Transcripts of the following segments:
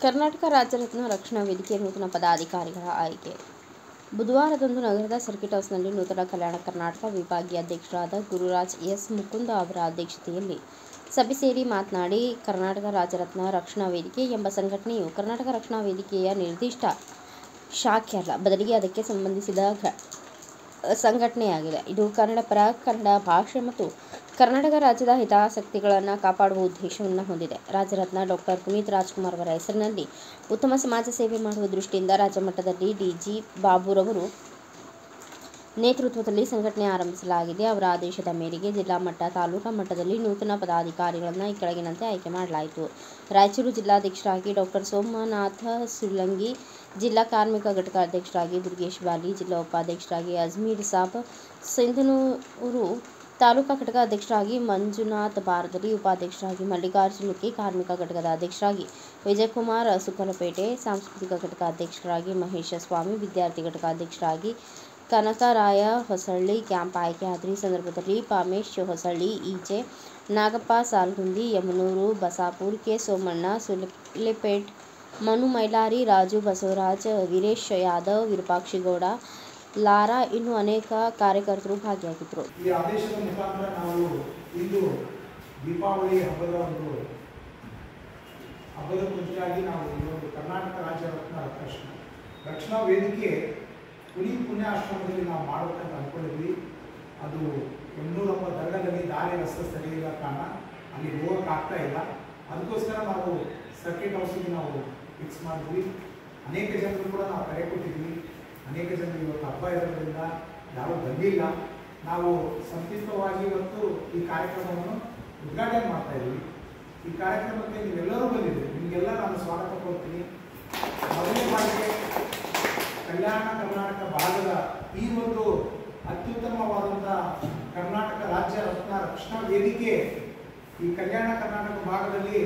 ಕರ್ನಾಟಕ ರಾಜ್ಯ ರತ್ನ ರಕ್ಷಣಾ ವೇದಿಕೆ ನೂತನ ಪದಾಧಿಕಾರಿಗಳ ಆಯ್ಕೆ. ಬುಧವಾರದಂದು ನಗರದ ಸರ್ಕಿಟ್ ಹೌಸ್ನಲ್ಲಿ ನೂತನ ಕಲ್ಯಾಣ ಕರ್ನಾಟಕ ವಿಭಾಗೀಯ ಅಧ್ಯಕ್ಷರಾದ ಗುರುರಾಜ್ ಎಸ್. ಮುಕುಂದ ಅವರ ಅಧ್ಯಕ್ಷತೆಯಲ್ಲಿ ಸಭೆ ಸೇರಿ ಮಾತನಾಡಿ, ಕರ್ನಾಟಕ ರಾಜ್ಯ ರತ್ನ ರಕ್ಷಣಾ ವೇದಿಕೆ ಎಂಬ ಸಂಘಟನೆಯು ಕರ್ನಾಟಕ ರಕ್ಷಣಾ ವೇದಿಕೆಯ ನಿರ್ದಿಷ್ಟ ಶಾಖೆಯಲ್ಲ, ಬದಲಿಗೆ ಅದಕ್ಕೆ ಸಂಬಂಧಿಸಿದ ಸಂಘಟನೆಯಾಗಿದೆ. ಇದು ಕನ್ನಡ ಪರ, ಕನ್ನಡ ಭಾಷೆ ಮತ್ತು ಕರ್ನಾಟಕ ರಾಜ್ಯದ ಹಿತಾಸಕ್ತಿಗಳನ್ನು ಕಾಪಾಡುವ ಉದ್ದೇಶವನ್ನು ಹೊಂದಿದೆ. ರಾಜ್ಯ ರತ್ನ ಡಾಕ್ಟರ್ ಪುನೀತ್ ರಾಜ್ಕುಮಾರ್ ಅವರ ಹೆಸರಿನಲ್ಲಿ ಉತ್ತಮ ಸಮಾಜ ಸೇವೆ ಮಾಡುವ ದೃಷ್ಟಿಯಿಂದ ರಾಜ್ಯ ಮಟ್ಟದಲ್ಲಿ ಡಿ.ಜಿ. ಬಾಬುರವರು ನೇತೃತ್ವದಲ್ಲಿ ಸಂಘಟನೆ ಆರಂಭಿಸಲಾಗಿದೆ. ಅವರ ಆದೇಶದ ಮೇರೆಗೆ ಜಿಲ್ಲಾ ಮಟ್ಟ, ತಾಲೂಕಾ ಮಟ್ಟದಲ್ಲಿ ನೂತನ ಪದಾಧಿಕಾರಿಗಳನ್ನು ಈ ಕೆಳಗಿನಂತೆ ಆಯ್ಕೆ ಮಾಡಲಾಯಿತು. ರಾಯಚೂರು ಜಿಲ್ಲಾಧ್ಯಕ್ಷರಾಗಿ ಡಾಕ್ಟರ್ ಸೋಮನಾಥ ಸುಲಂಗಿ, ಜಿಲ್ಲಾ ಕಾರ್ಮಿಕ ಘಟಕ ಅಧ್ಯಕ್ಷರಾಗಿ ದುರ್ಗೇಶ್ ಬಾಲಿ, ಜಿಲ್ಲಾ ಉಪಾಧ್ಯಕ್ಷರಾಗಿ ಅಜ್ಮೀರ್ ಸಾಬ್, ಸಿಂಧನೂರು ತಾಲೂಕಾ ಘಟಕ ಅಧ್ಯಕ್ಷರಾಗಿ ಮಂಜುನಾಥ್ ಬಾರದಲಿ, ಉಪಾಧ್ಯಕ್ಷರಾಗಿ ಮಲ್ಲಿಕಾರ್ಜುನ್ ಹುಕ್ಕಿ, ಕಾರ್ಮಿಕ ಘಟಕದ ಅಧ್ಯಕ್ಷರಾಗಿ ವಿಜಯಕುಮಾರ್ ಸುಕಲಪೇಟೆ, ಸಾಂಸ್ಕೃತಿಕ ಘಟಕ ಅಧ್ಯಕ್ಷರಾಗಿ ಮಹೇಶ ಸ್ವಾಮಿ, ವಿದ್ಯಾರ್ಥಿ ಘಟಕ ಅಧ್ಯಕ್ಷರಾಗಿ ಕನಕರಾಯ ಹೊಸಳ್ಳಿ ಕ್ಯಾಂಪ್ ಆಯ್ಕೆಯಾದರು. ಈ ಸಂದರ್ಭದಲ್ಲಿ ಪಾಮೇಶ್ ಹೊಸಳ್ಳಿ, ಇ.ಜೆ. ನಾಗಪ್ಪ ಸಾಲ್ಗುಂದಿ, ಯಮನೂರು ಬಸಾಪುರ್, ಕೆ. ಸೋಮಣ್ಣ ಸುಲೇಪೇಟ್, ಮನು ಮೈಲಾರಿ, ರಾಜು ಬಸವರಾಜ್, ವೀರೇಶ್ ಯಾದವ್, ವಿರೂಪಾಕ್ಷಿಗೌಡ, ಲಾರಾ ಇನ್ನೂ ಅನೇಕ ಕಾರ್ಯಕರ್ತರು ಭಾಗಿಯಾಗಿದ್ದರು. ಈ ಆದೇಶದ ಮುಖಾಂತರ ನಾವು ಇಂದು ದೀಪಾವಳಿ ಹಬ್ಬದ ಕುರಿತಾಗಿ ನಾವು ಒಂದು ಕರ್ನಾಟಕ ರಾಜ್ಯ ರತ್ನ ರಕ್ಷಣಾ ವೇದಿಕೆ ಪುಣ್ಯಾಶ್ರಮದಲ್ಲಿ ನಾವು ಮಾಡಬೇಕಂತ ಅಂದ್ಕೊಂಡಿದ್ವಿ. ಅದು ಎನ್ನೂರಪ್ಪ ದರ್ಗದಲ್ಲಿ ದಾರಿ ರಸ್ತೆ ಸರಿ ಇಲ್ಲ ಕಾರಣ ಅಲ್ಲಿ ಹೋಗೋಕ್ಕಾಗ್ತಾ ಇಲ್ಲ. ಅದಕ್ಕೋಸ್ಕರ ನಾವು ಸರ್ಕಿಟ್ ಹೌಸಿಗೆ ನಾವು ಫಿಕ್ಸ್ ಮಾಡಿದ್ವಿ. ಅನೇಕ ಜನರು ಕೂಡ ನಾವು ಕರೆ ಕೊಟ್ಟಿದ್ವಿ. ಅನೇಕ ಜನರು ಇವತ್ತು ಹಬ್ಬ ಇರೋದ್ರಿಂದ ಯಾರೂ ಬಂದಿಲ್ಲ. ನಾವು ಸಂಕ್ಷಿಪ್ತವಾಗಿ ಇವತ್ತು ಈ ಕಾರ್ಯಕ್ರಮವನ್ನು ಉದ್ಘಾಟನೆ ಮಾಡ್ತಾ ಇದ್ದೀವಿ. ಈ ಕಾರ್ಯಕ್ರಮಕ್ಕೆ ನೀವೆಲ್ಲರೂ ಬಂದಿದ್ದೀರಿ. ನಿಮಗೆಲ್ಲ ನಾನು ಸ್ವಾಗತ ಕೊಡ್ತೀನಿ. ಮೊದಲನೇ ಬಾರಿಗೆ ಕಲ್ಯಾಣ ಕರ್ನಾಟಕ ಭಾಗದ ಈ ಒಂದು ಅತ್ಯುತ್ತಮವಾದಂಥ ಕರ್ನಾಟಕ ರಾಜ್ಯ ರತ್ನ ರಕ್ಷಣಾ ವೇದಿಕೆ ಈ ಕಲ್ಯಾಣ ಕರ್ನಾಟಕ ಭಾಗದಲ್ಲಿ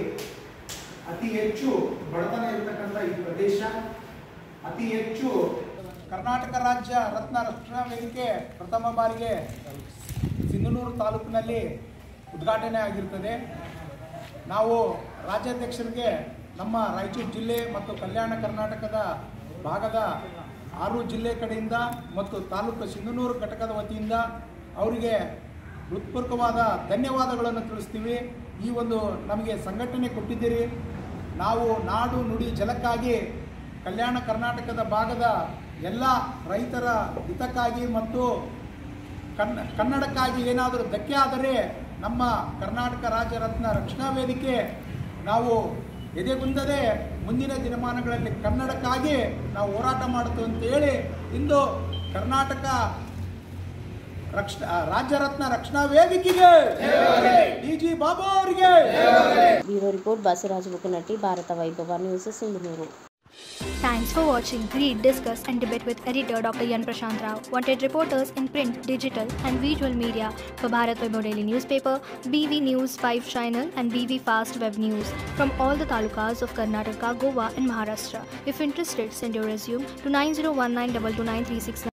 ಅತಿ ಹೆಚ್ಚು ಬಡತನ ಇರತಕ್ಕಂಥ ಈ ಪ್ರದೇಶ, ಅತಿ ಹೆಚ್ಚು ಕರ್ನಾಟಕ ರಾಜ್ಯ ರತ್ನ ರಕ್ಷಣಾ ವೇದಿಕೆ ಪ್ರಥಮ ಬಾರಿಗೆ ಸಿಂಧನೂರು ತಾಲೂಕಿನಲ್ಲಿ ಉದ್ಘಾಟನೆ ಆಗಿರ್ತದೆ. ನಾವು ರಾಜ್ಯಾಧ್ಯಕ್ಷರಿಗೆ ನಮ್ಮ ರಾಯಚೂರು ಜಿಲ್ಲೆ ಮತ್ತು ಕಲ್ಯಾಣ ಕರ್ನಾಟಕದ ಭಾಗದ 6 ಜಿಲ್ಲೆ ಕಡೆಯಿಂದ ಮತ್ತು ತಾಲೂಕು ಸಿಂಧನೂರು ಘಟಕದ ವತಿಯಿಂದ ಅವರಿಗೆ ಹೃತ್ಪೂರ್ವಕವಾದ ಧನ್ಯವಾದಗಳನ್ನು ತಿಳಿಸ್ತೀವಿ. ಈ ಒಂದು ನಮಗೆ ಸಂಘಟನೆ ಕೊಟ್ಟಿದ್ದೀರಿ. ನಾವು ನಾಡು ನುಡಿ ಜಲಕ್ಕಾಗಿ ಕಲ್ಯಾಣ ಕರ್ನಾಟಕದ ಭಾಗದ ಎಲ್ಲ ರೈತರ ಹಿತಕ್ಕಾಗಿ ಮತ್ತು ಕನ್ನಡಕ್ಕಾಗಿ ಏನಾದರೂ ಧಕ್ಕೆ ಆದರೆ ನಮ್ಮ ಕರ್ನಾಟಕ ರಾಜ್ಯ ರತ್ನ ರಕ್ಷಣಾ ವೇದಿಕೆ ನಾವು ಎದೆಗುಂದದೆ ಮುಂದಿನ ದಿನಮಾನಗಳಲ್ಲಿ ಕನ್ನಡಕ್ಕಾಗಿ ನಾವು ಹೋರಾಟ ಮಾಡುತ್ತೇವೆ ಅಂತ ಹೇಳಿ ಇಂದು ಕರ್ನಾಟಕ ರಾಜ್ಯ ರತ್ನ ರಕ್ಷಣಾ ವೇದಿಕೆಗೆ ಡಿ.ಜಿ. ಬಾಬು ಅವರಿಗೆ. ಬ್ಯೂರೋ ರಿಪೋರ್ಟ್ ಬಸವರಾಜ ಬುಕನಟ್ಟಿ, ಭಾರತ ವೈಭವ news, Sindhanur. Thanks for watching. Read, discuss and debate with editor Dr. Yan Prashant Rao. Wanted reporters in print, digital and visual media for Bharat Vaibhav Daily Newspaper, BV News 5 Channel and BV Fast Web News from all the talukas of Karnataka, Goa and Maharashtra. If interested, send your resume to 9019229369.